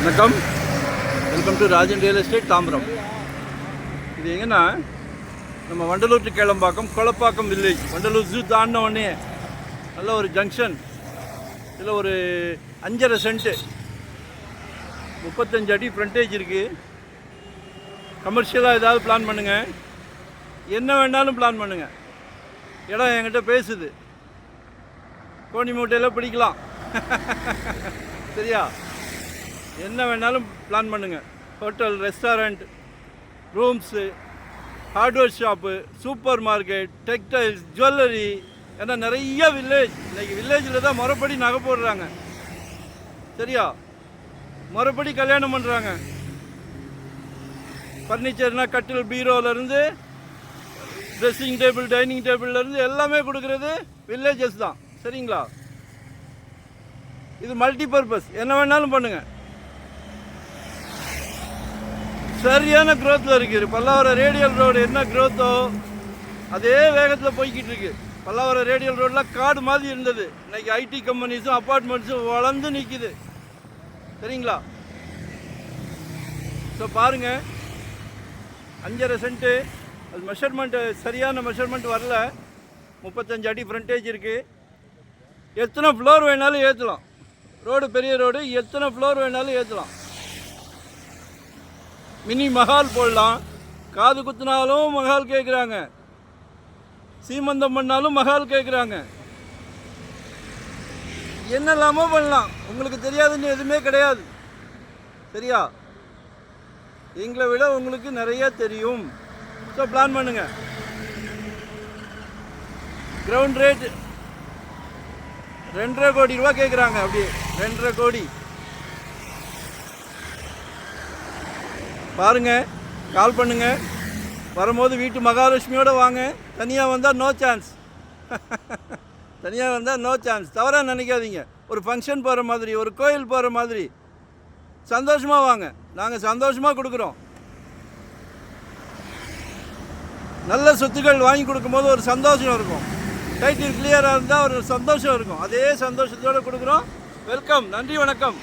வணக்கம். Welcome to Rajan real estate Tambaram. இது எங்கன்னா நம்ம Vandalur to Kelambakkam Kolapakkam village. Vandalur zoo தாண்டின உடனே நல்ல ஒரு ஜங்ஷன். இதில் ஒரு 5.5 சென்ட்டு 35 அடி ஃப்ரண்டேஜ் இருக்குது. கமர்ஷியலாக ஏதாவது பிளான் பண்ணுங்கள், என்ன வேணாலும் பிளான் பண்ணுங்கள். இடம் என்கிட்ட பேசுது. கோணி மூட்டையில் பிடிக்கலாம். சரியா? என்ன வேணாலும் பிளான் பண்ணுங்கள். Hotel, restaurant, rooms, hardware shop, super market, textiles, jewellery, ஏன்னா நிறைய வில்லேஜ். இன்றைக்கி வில்லேஜில் தான் முறைப்படி நகை போடுறாங்க. சரியா? முறைப்படி கல்யாணம் பண்ணுறாங்க. ஃபர்னிச்சர்னால் கட்டில், பீரோலேருந்து ட்ரெஸ்ஸிங் டேபிள், டைனிங் டேபிள்லேருந்து எல்லாமே கொடுக்குறது வில்லேஜஸ் தான். சரிங்களா? இது மல்டி பர்பஸ், என்ன வேணாலும் பண்ணுங்கள். சரியான க்ரோத்தில் இருக்குது. பல்லாவரம் ரேடியல் ரோடு என்ன க்ரோத்தோ அதே வேகத்தில் போய்கிட்டு இருக்கு. பல்லாவரம் ரேடியல் ரோடெலாம் காடு மாதிரி இருந்தது. இன்றைக்கி ஐடி கம்பெனிஸும் அப்பார்ட்மெண்ட்ஸும் வளர்ந்து நிற்கிது. சரிங்களா? ஸோ பாருங்கள், 5.5 சென்ட்டு. அது மெஷர்மெண்ட்டு சரியான மெஷர்மெண்ட் வரல. 35 அடி ஃப்ரண்டேஜ் இருக்குது. எத்தனை ஃப்ளோர் வேணாலும் ஏற்றலாம். ரோடு பெரிய ரோடு, எத்தனை ஃப்ளோர் வேணாலும் ஏற்றலாம். மினி மஹால் போடலாம். காது குத்துனாலும் மஹால் கேட்குறாங்க, சீமந்தம் பண்ணாலும் மஹால் கேட்குறாங்க. என்னெல்லாமோ பண்ணலாம். உங்களுக்கு தெரியாதுன்னு எதுவுமே கிடையாது. சரியா? எங்களை விட உங்களுக்கு நிறைய தெரியும். ஸோ பிளான் பண்ணுங்க. கிரவுண்ட் ரேட் 2.5 கோடி ரூபா கேட்குறாங்க. அப்படியே 2.5 கோடி. பாருங்கள், கால் பண்ணுங்கள். வரும்போது வீட்டு மகாலட்சுமியோடு வாங்க. தனியாக வந்தால் நோ சான்ஸ். தனியாக வந்தால் நோ சான்ஸ். தவறாக நினைக்காதீங்க. ஒரு ஃபங்க்ஷன் போகிற மாதிரி, ஒரு கோயில் போகிற மாதிரி சந்தோஷமாக வாங்க. நாங்கள் சந்தோஷமாக கொடுக்குறோம். நல்ல சொத்துக்கள் வாங்கி கொடுக்கும்போது ஒரு சந்தோஷம் இருக்கும். டைட்டில் கிளியராக இருந்தால் ஒரு சந்தோஷம் இருக்கும். அதே சந்தோஷத்தோடு கொடுக்குறோம். வெல்கம். நன்றி, வணக்கம்.